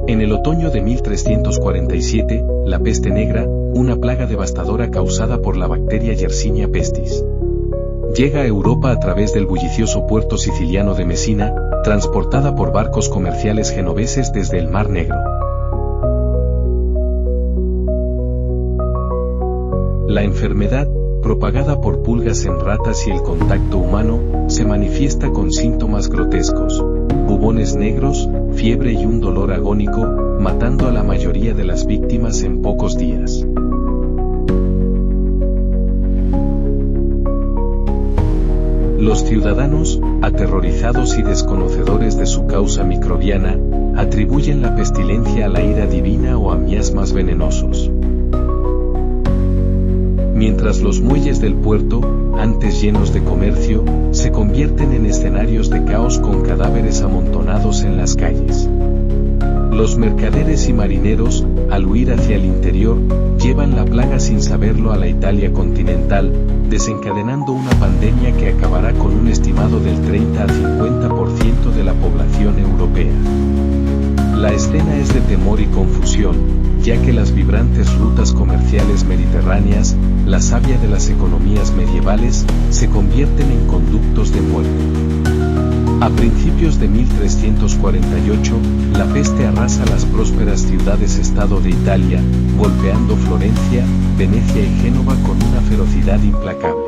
En el otoño de 1347, la peste negra, una plaga devastadora causada por la bacteria Yersinia pestis, llega a Europa a través del bullicioso puerto siciliano de Mesina, transportada por barcos comerciales genoveses desde el Mar Negro. La enfermedad, propagada por pulgas en ratas y el contacto humano, se manifiesta con síntomas grotescos: bubones negros, fiebre y un dolor agónico, matando a la mayoría de las víctimas en pocos días. Los ciudadanos, aterrorizados y desconocedores de su causa microbiana, atribuyen la pestilencia a la ira divina o a miasmas venenosos. Mientras los muelles del puerto, antes llenos de comercio, se convierten en escenarios de caos con cadáveres amontonados en las calles. Los mercaderes y marineros, al huir hacia el interior, llevan la plaga sin saberlo a la Italia continental, desencadenando una pandemia que acabará con un estimado del 30 al 50% de la población europea. La escena es de temor y confusión, ya que las vibrantes rutas comerciales mediterráneas, la savia de las economías medievales, se convierten en conductos de muerte. A principios de 1348, la peste arrasa las prósperas ciudades-estado de Italia, golpeando Florencia, Venecia y Génova con una ferocidad implacable.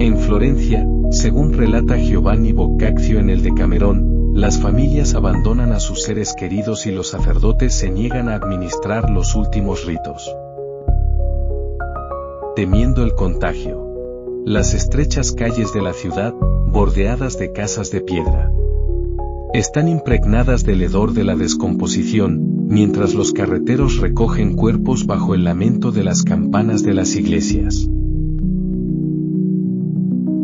En Florencia, según relata Giovanni Boccaccio en el Decamerón, las familias abandonan a sus seres queridos y los sacerdotes se niegan a administrar los últimos ritos, temiendo el contagio. Las estrechas calles de la ciudad, bordeadas de casas de piedra, están impregnadas del hedor de la descomposición, mientras los carreteros recogen cuerpos bajo el lamento de las campanas de las iglesias.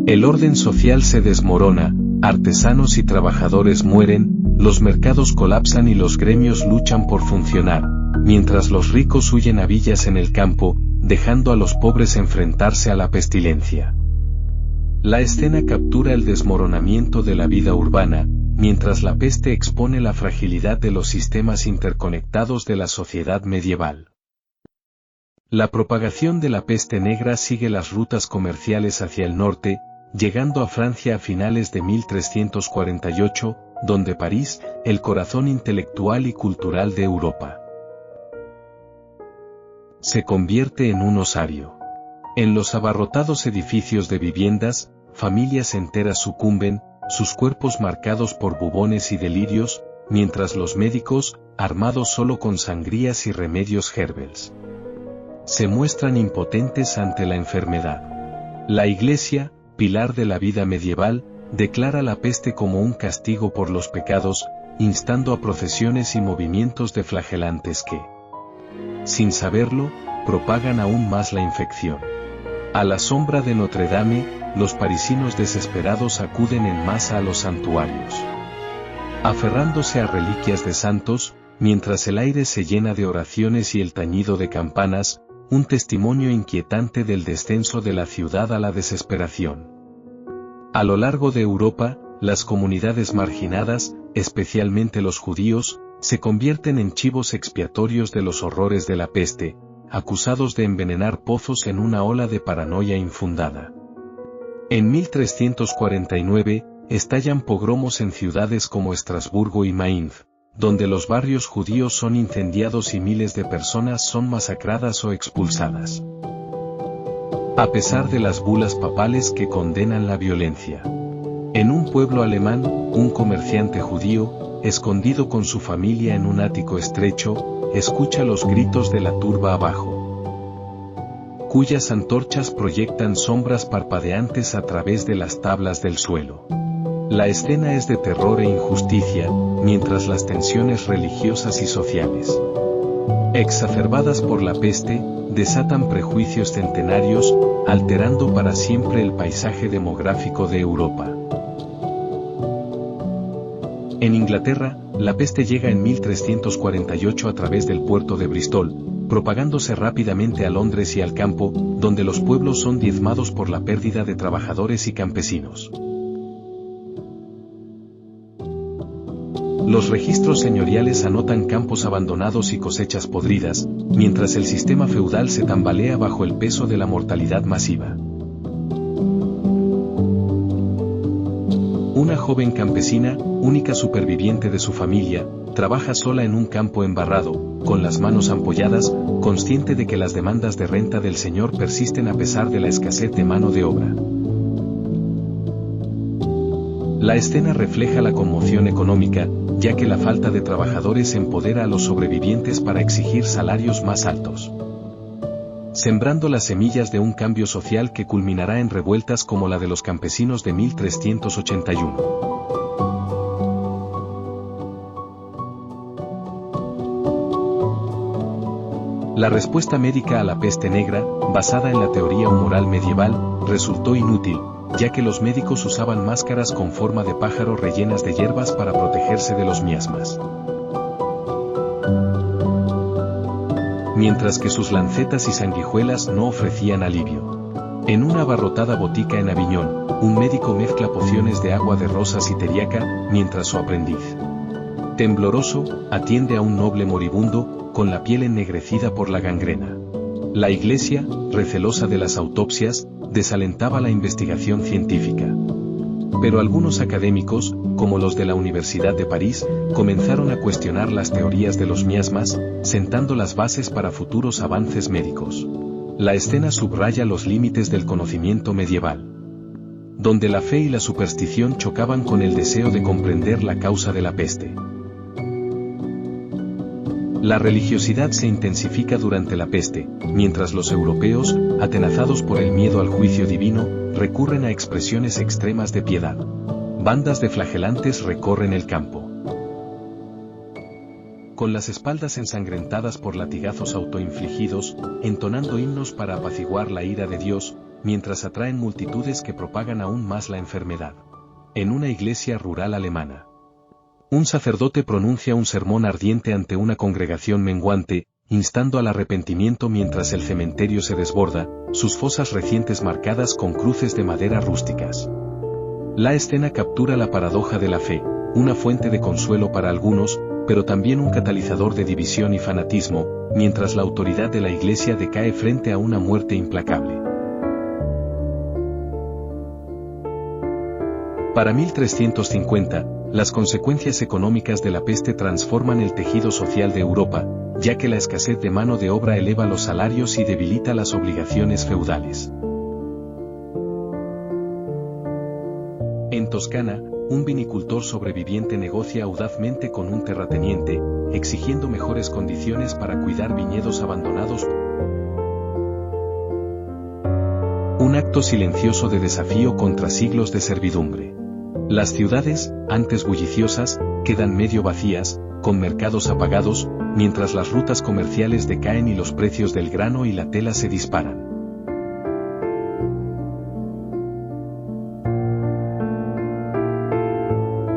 El orden social se desmorona, artesanos y trabajadores mueren, los mercados colapsan y los gremios luchan por funcionar, mientras los ricos huyen a villas en el campo, dejando a los pobres enfrentarse a la pestilencia. La escena captura el desmoronamiento de la vida urbana, mientras la peste expone la fragilidad de los sistemas interconectados de la sociedad medieval. La propagación de la peste negra sigue las rutas comerciales hacia el norte, llegando a Francia a finales de 1348, donde París, el corazón intelectual y cultural de Europa, se convierte en un osario. En los abarrotados edificios de viviendas, familias enteras sucumben, sus cuerpos marcados por bubones y delirios, mientras los médicos, armados solo con sangrías y remedios herbales, se muestran impotentes ante la enfermedad. La Iglesia, pilar de la vida medieval, declara la peste como un castigo por los pecados, instando a procesiones y movimientos de flagelantes que, sin saberlo, propagan aún más la infección. A la sombra de Notre Dame, los parisinos desesperados acuden en masa a los santuarios, aferrándose a reliquias de santos, mientras el aire se llena de oraciones y el tañido de campanas, un testimonio inquietante del descenso de la ciudad a la desesperación. A lo largo de Europa, las comunidades marginadas, especialmente los judíos, se convierten en chivos expiatorios de los horrores de la peste, acusados de envenenar pozos en una ola de paranoia infundada. En 1349, estallan pogromos en ciudades como Estrasburgo y Mainz, donde los barrios judíos son incendiados y miles de personas son masacradas o expulsadas. A pesar de las bulas papales que condenan la violencia. En un pueblo alemán, un comerciante judío, escondido con su familia en un ático estrecho, escucha los gritos de la turba abajo, cuyas antorchas proyectan sombras parpadeantes a través de las tablas del suelo. La escena es de terror e injusticia, mientras las tensiones religiosas y sociales, exacerbadas por la peste, desatan prejuicios centenarios, alterando para siempre el paisaje demográfico de Europa. En Inglaterra, la peste llega en 1348 a través del puerto de Bristol, propagándose rápidamente a Londres y al campo, donde los pueblos son diezmados por la pérdida de trabajadores y campesinos. Los registros señoriales anotan campos abandonados y cosechas podridas, mientras el sistema feudal se tambalea bajo el peso de la mortalidad masiva. Una joven campesina, única superviviente de su familia, trabaja sola en un campo embarrado, con las manos ampolladas, consciente de que las demandas de renta del señor persisten a pesar de la escasez de mano de obra. La escena refleja la conmoción económica, ya que la falta de trabajadores empodera a los sobrevivientes para exigir salarios más altos, sembrando las semillas de un cambio social que culminará en revueltas como la de los campesinos de 1381. La respuesta médica a la peste negra, basada en la teoría humoral medieval, resultó inútil, ya que los médicos usaban máscaras con forma de pájaro rellenas de hierbas para protegerse de los miasmas, mientras que sus lancetas y sanguijuelas no ofrecían alivio. En una abarrotada botica en Aviñón, un médico mezcla pociones de agua de rosas y teriaca, mientras su aprendiz, tembloroso, atiende a un noble moribundo, con la piel ennegrecida por la gangrena. La Iglesia, recelosa de las autopsias, desalentaba la investigación científica. Pero algunos académicos, como los de la Universidad de París, comenzaron a cuestionar las teorías de los miasmas, sentando las bases para futuros avances médicos. La escena subraya los límites del conocimiento medieval, donde la fe y la superstición chocaban con el deseo de comprender la causa de la peste. La religiosidad se intensifica durante la peste, mientras los europeos, atenazados por el miedo al juicio divino, recurren a expresiones extremas de piedad. Bandas de flagelantes recorren el campo, con las espaldas ensangrentadas por latigazos autoinfligidos, entonando himnos para apaciguar la ira de Dios, mientras atraen multitudes que propagan aún más la enfermedad. En una iglesia rural alemana, un sacerdote pronuncia un sermón ardiente ante una congregación menguante, instando al arrepentimiento mientras el cementerio se desborda, sus fosas recientes marcadas con cruces de madera rústicas. La escena captura la paradoja de la fe, una fuente de consuelo para algunos, pero también un catalizador de división y fanatismo, mientras la autoridad de la Iglesia decae frente a una muerte implacable. Para 1350, las consecuencias económicas de la peste transforman el tejido social de Europa, ya que la escasez de mano de obra eleva los salarios y debilita las obligaciones feudales. En Toscana, un vinicultor sobreviviente negocia audazmente con un terrateniente, exigiendo mejores condiciones para cuidar viñedos abandonados. Un acto silencioso de desafío contra siglos de servidumbre. Las ciudades, antes bulliciosas, quedan medio vacías, con mercados apagados, mientras las rutas comerciales decaen y los precios del grano y la tela se disparan.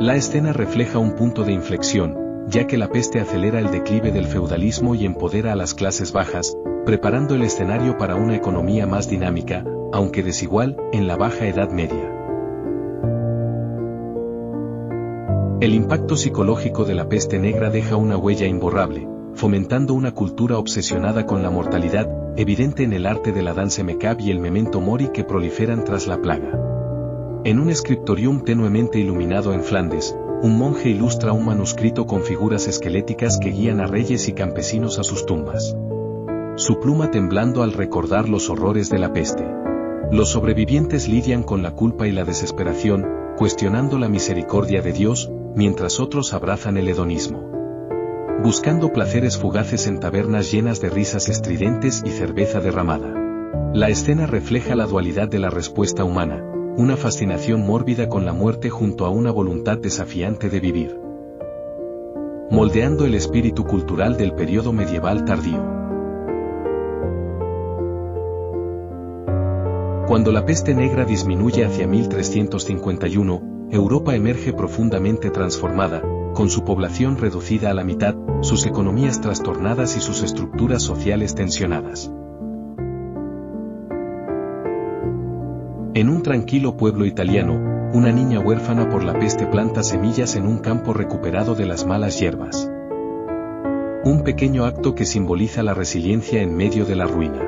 La escena refleja un punto de inflexión, ya que la peste acelera el declive del feudalismo y empodera a las clases bajas, preparando el escenario para una economía más dinámica, aunque desigual, en la Baja Edad Media. El impacto psicológico de la peste negra deja una huella imborrable, fomentando una cultura obsesionada con la mortalidad, evidente en el arte de la danse macabre y el memento mori que proliferan tras la plaga. En un scriptorium tenuemente iluminado en Flandes, un monje ilustra un manuscrito con figuras esqueléticas que guían a reyes y campesinos a sus tumbas, su pluma temblando al recordar los horrores de la peste. Los sobrevivientes lidian con la culpa y la desesperación, cuestionando la misericordia de Dios, mientras otros abrazan el hedonismo, buscando placeres fugaces en tabernas llenas de risas estridentes y cerveza derramada. La escena refleja la dualidad de la respuesta humana, una fascinación mórbida con la muerte junto a una voluntad desafiante de vivir, moldeando el espíritu cultural del periodo medieval tardío. Cuando la peste negra disminuye hacia 1351, Europa emerge profundamente transformada, con su población reducida a la mitad, sus economías trastornadas y sus estructuras sociales tensionadas. En un tranquilo pueblo italiano, Una niña huérfana por la peste planta semillas en un campo recuperado de las malas hierbas. Un pequeño acto que simboliza la resiliencia en medio de la ruina.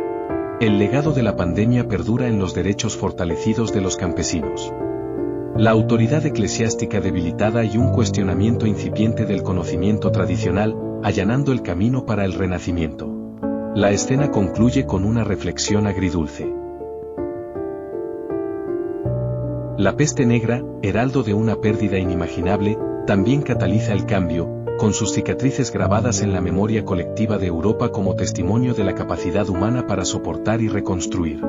El legado de la pandemia perdura en los derechos fortalecidos de los campesinos. La autoridad eclesiástica debilitada y un cuestionamiento incipiente del conocimiento tradicional, allanando el camino para el renacimiento. La escena concluye con una reflexión agridulce. La peste negra, heraldo de una pérdida inimaginable, también cataliza el cambio, con sus cicatrices grabadas en la memoria colectiva de Europa como testimonio de la capacidad humana para soportar y reconstruir.